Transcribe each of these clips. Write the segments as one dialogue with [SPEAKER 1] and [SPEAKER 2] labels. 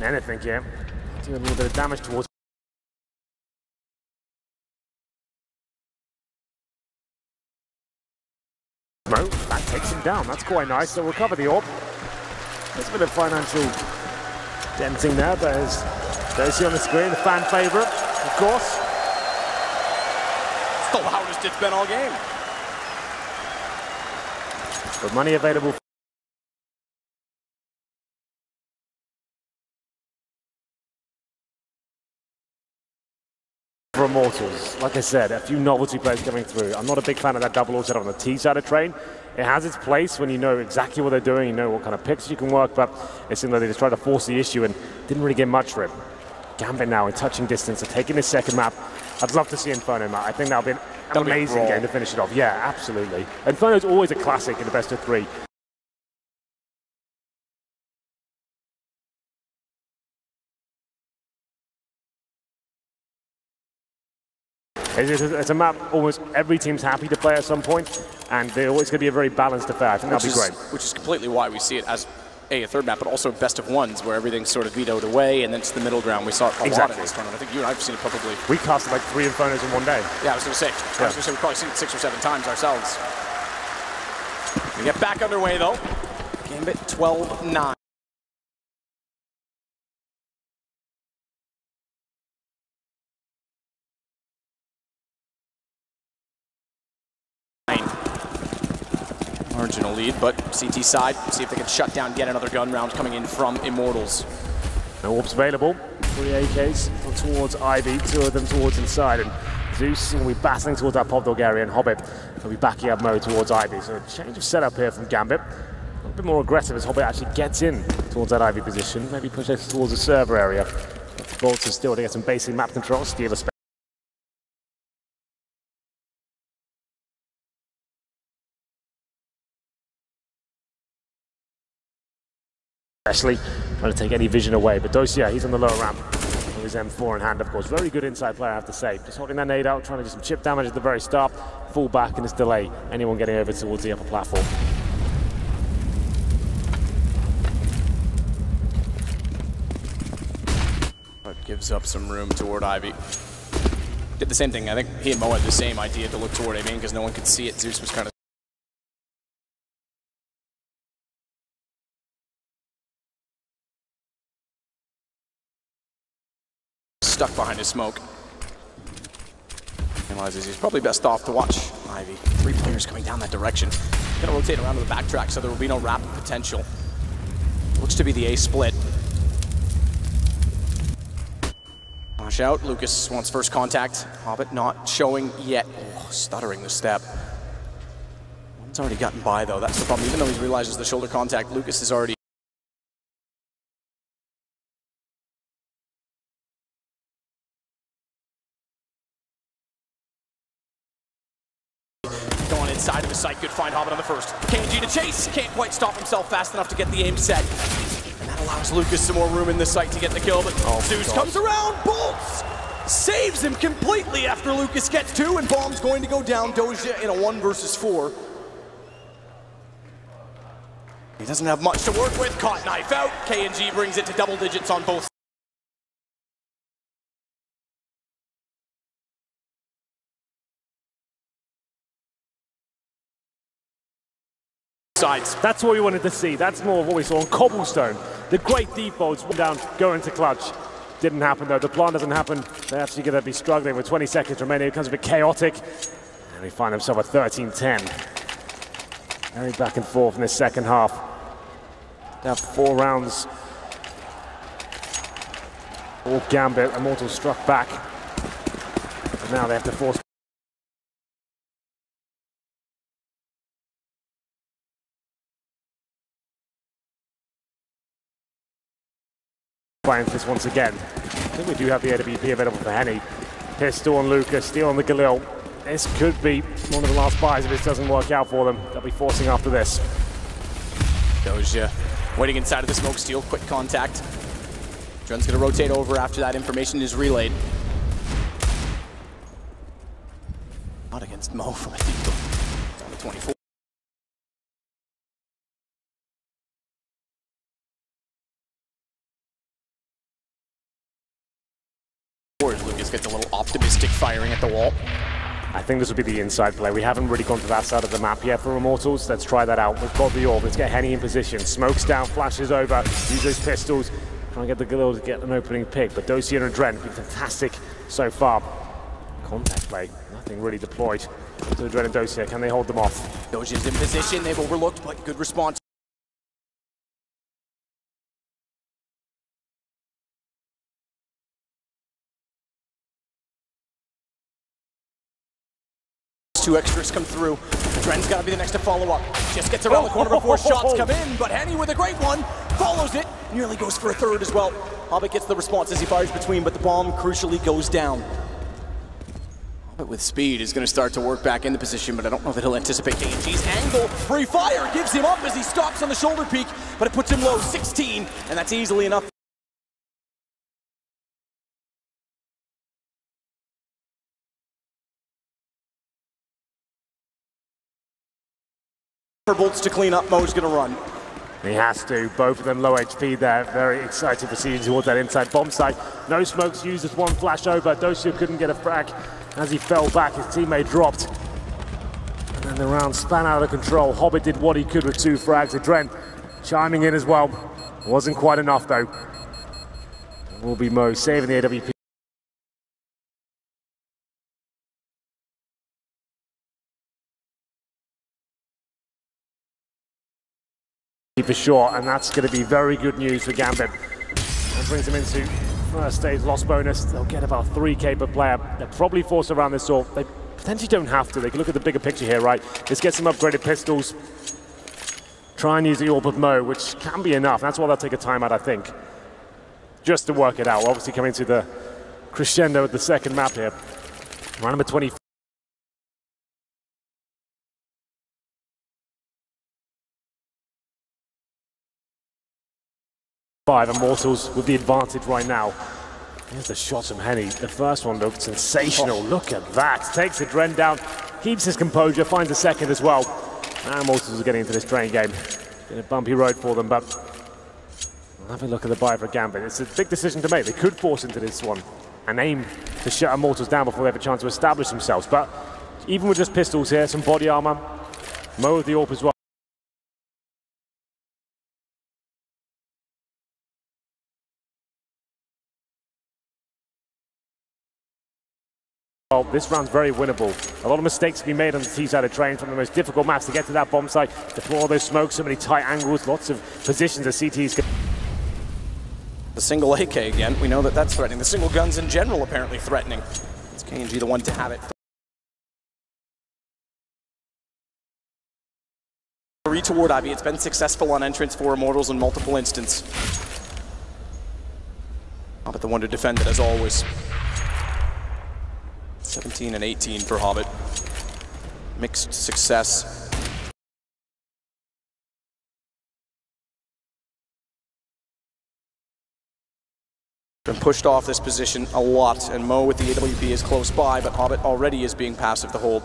[SPEAKER 1] anything here. Doing a little bit of damage towards Mo. That takes him down. That's quite nice. They'll recover the orb. There's a bit of financial denting there, but as you see on the screen, the fan favourite, of course.
[SPEAKER 2] It's the loudest it's been all game.
[SPEAKER 1] But money available for Immortals. Like I said, a few novelty players coming through. I'm not a big fan of that double ult set on the T side of train. It has its place when you know exactly what they're doing, you know what kind of picks you can work, but it seemed like they just tried to force the issue and didn't really get much for it. GAMBIT now in touching distance, so taking his second map. I'd love to see Inferno map. I think that'll be an amazing game to finish it off. Yeah, absolutely. Inferno's always a classic in the best of 3. It's a map almost every team's happy to play at some point, and they're always going to be a very balanced affair. I think that'll be great.
[SPEAKER 2] Which is completely why we see it as a third map, but also best of ones, where everything's sort of vetoed away, and then it's the middle ground. We saw it a lot in this tournament. I think you and I have seen it probably.
[SPEAKER 1] We casted like 3 Infernos in one day.
[SPEAKER 2] Yeah, I was going to say. We've probably seen it 6 or 7 times ourselves. We get back underway though. GAMBIT 12-9. Marginal lead, but CT side, see if they can shut down yet another gun round coming in from Immortals.
[SPEAKER 1] No orbs available. 3 AKs towards Ivy, 2 of them towards inside, and Zeus will be battling towards that Pop Dog area, and Hobbit will be backing up Mo towards Ivy. So a change of setup here from GAMBIT. A little bit more aggressive as Hobbit actually gets in towards that Ivy position, maybe push us towards the server area. But the bolts are still to get some basic map control, steal a space. Especially trying to take any vision away, but Dosia, he's on the lower ramp with his M4 in hand, of course. Very good inside player, I have to say. Just holding that nade out, trying to do some chip damage at the very start, fall back and this delay anyone getting over towards the upper platform.
[SPEAKER 2] But gives up some room toward Ivy. Did the same thing. I think he and Mo had the same idea to look toward A main because no one could see it. Zeus was kind of stuck behind his smoke. Realizes he's probably best off to watch Ivy. 3 players coming down that direction. Gonna rotate around to the backtrack so there will be no rapid potential. Looks to be the A split. Flash out. Lucas wants first contact. Hobbit not showing yet. Oh, stuttering the step. One's already gotten by though. That's the problem. Even though he realizes the shoulder contact, Lucas is already going inside of the site. Good find Hobbit on the first. KNG to chase. Can't quite stop himself fast enough to get the aim set. And that allows Lucas some more room in the site to get the kill. But Zeus comes around. Bolts! Saves him completely after Lucas gets 2. And Bomb's going to go down. Doja in a 1 versus 4. He doesn't have much to work with. Caught knife out. KNG brings it to double digits on both sides.
[SPEAKER 1] That's what we wanted to see. That's more of what we saw on Cobblestone. The great defaults down, go into clutch. Didn't happen though. The plan doesn't happen. They're actually going to be struggling with 20 seconds remaining. It becomes a bit chaotic. And they find themselves at 13-10. Very back and forth in this second half. They have 4 rounds. All GAMBIT. Immortals struck back. And now they have to force. Finds this once again. I think we do have the AWP available for Henny. Pistol on Lucas, steal on the Galil. This could be one of the last buys if this doesn't work out for them. They'll be forcing after this.
[SPEAKER 2] Doja waiting inside of the smoke steal, quick contact. Dren's gonna rotate over after that information is relayed. Not against Mo from I think it's on the 24. gets a little optimistic, firing at the wall.
[SPEAKER 1] I think this will be the inside play. We haven't really gone to that side of the map yet for Immortals. Let's try that out. We've got the orb. Let's get Henny in position. Smokes down, flashes over, use those pistols. Try and get the Galil to get an opening pick. But Dosia and Adren have been fantastic so far. Contact play, nothing really deployed to Adren and Dosia. Can they hold them off?
[SPEAKER 2] Dosia's in position. They've overlooked, but good response. Two extras come through. Dren's got to be the next to follow up. Just gets around the corner before shots come in, but Henny with a great one follows it. Nearly goes for a third as well. Hobbit gets the response as he fires between, but the bomb crucially goes down. Hobbit with speed is going to start to work back in the position, but I don't know that he'll anticipate KNG's angle. Free fire gives him up as he stops on the shoulder peak, but it puts him low 16, and that's easily enough. For Bolts to clean up, Mo's gonna run.
[SPEAKER 1] He has to. Both of them low HP there. Very excited to see him towards that inside bomb site. No smokes used as one flash over. Dosia couldn't get a frag. As he fell back, his teammate dropped. And then the round span out of control. Hobbit did what he could with 2 frags. Adren chiming in as well. Wasn't quite enough though. It will be Mo saving the AWP. For sure, and that's going to be very good news for GAMBIT. That brings them into first stage loss bonus. They'll get about 3K per player. They're probably forced around this orb. They potentially don't have to. They can look at the bigger picture here, right? Let's get some upgraded pistols. Try and use the orb of Mo, which can be enough. That's why they'll take a timeout, I think, just to work it out. We're obviously coming to the crescendo at the second map here. Round number 24. Immortals with the advantage right now. Here's the shot from Henny. The first one looked sensational. Look at that. Takes the Dren down, keeps his composure, finds a second as well. Now Immortals are getting into this train game. Been a bumpy road for them, but have a look at the buy for Gambit. It's a big decision to make. They could force into this one and aim to shut Immortals down before they have a chance to establish themselves. But even with just pistols here, some body armor, Mo with the AWP as well. This round's very winnable. A lot of mistakes can be made on the T-side of train. From the most difficult maps to get to that bomb site, deploy all those smokes, so many tight angles, lots of positions that CTs.
[SPEAKER 2] The single AK again, we know that that's threatening. The single guns in general apparently threatening. It's KNG the one to have it. Toward Ivy, it's been successful on entrance for Immortals in multiple instances. But the one to defend it as always. 17 and 18 for Hobbit. Mixed success. Been pushed off this position a lot, and Mo with the AWP is close by, but Hobbit already is being passive to hold.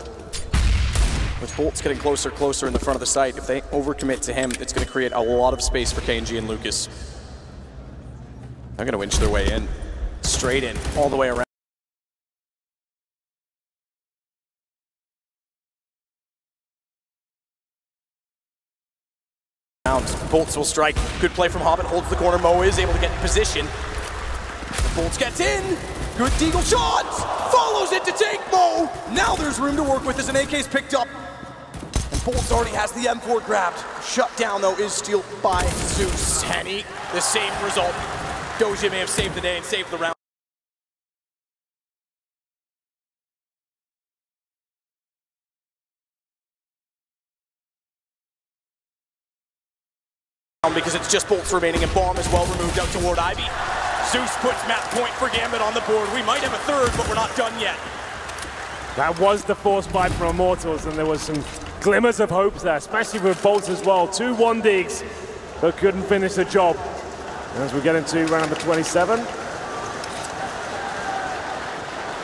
[SPEAKER 2] With Bolts getting closer in the front of the site, if they overcommit to him, it's going to create a lot of space for KNG and Lucas. They're going to winch their way in. Straight in, all the way around. Bolts will strike. Good play from Hobbit. Holds the corner. Mo is able to get in position. Bolts gets in. Good deagle shot. Follows it to take Mo. Now there's room to work with as an AK's picked up. And Bolts already has the M4 grabbed. Shut down though is steal by Zeus. Henny, the same result. Dosia may have saved the day and saved the round. Because it's just Bolts remaining and bomb as well removed out toward Ivy. Zeus puts match point for Gambit on the board. We might have a third, but we're not done yet.
[SPEAKER 1] That was the force fight for Immortals, and there was some glimmers of hope there, especially with Bolts as well. 2 1-digs, but couldn't finish the job. As we get into round number 27.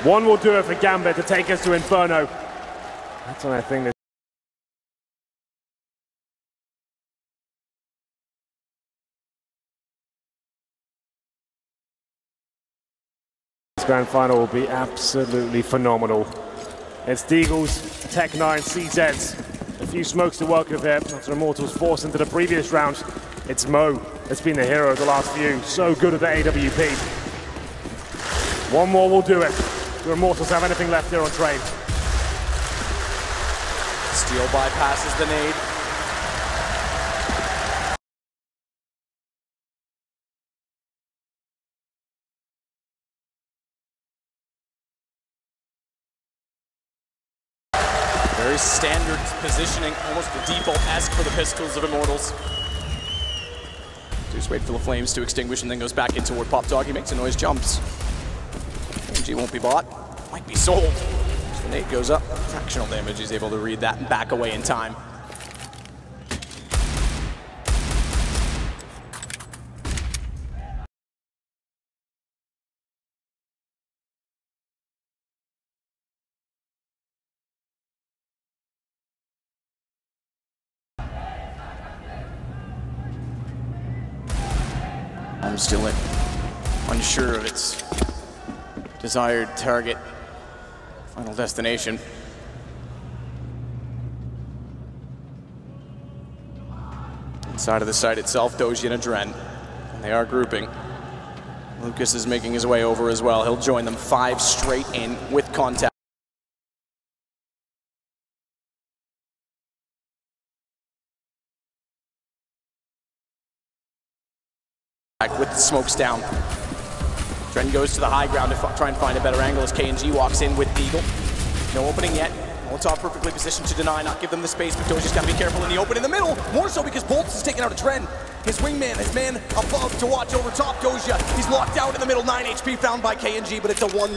[SPEAKER 1] One will do it for Gambit to take us to Inferno. That's what I think. grand final will be absolutely phenomenal. It's Deagles, Tech9, CZs. A few smokes to work with here after Immortals forced into the previous round. It's Mo that's been the hero of the last few. So good at the AWP. One more will do it. Do Immortals have anything left here on train?
[SPEAKER 2] Steel bypasses the nade. Very standard positioning, almost the default-esque for the pistols of Immortals. Just wait for the flames to extinguish and then goes back in toward Pop Dog. He makes a noise, jumps. MG won't be bought, might be sold. So the nade goes up, fractional damage. He's able to read that and back away in time. I'm still unsure of its desired target, final destination. Inside of the site itself, Doji and Adren, and they are grouping. Lucas is making his way over as well. He'll join them 5 straight in with contact. With the smokes down. Dren goes to the high ground to try and find a better angle as KNG walks in with Deagle. No opening yet. Molotov perfectly positioned to deny, not give them the space, but Doji's got to be careful in the open in the middle. More so because Bolts is taking out a Dren. His wingman, his man above to watch over top Doja. He's locked out in the middle, 9 HP found by KNG, but it's a 1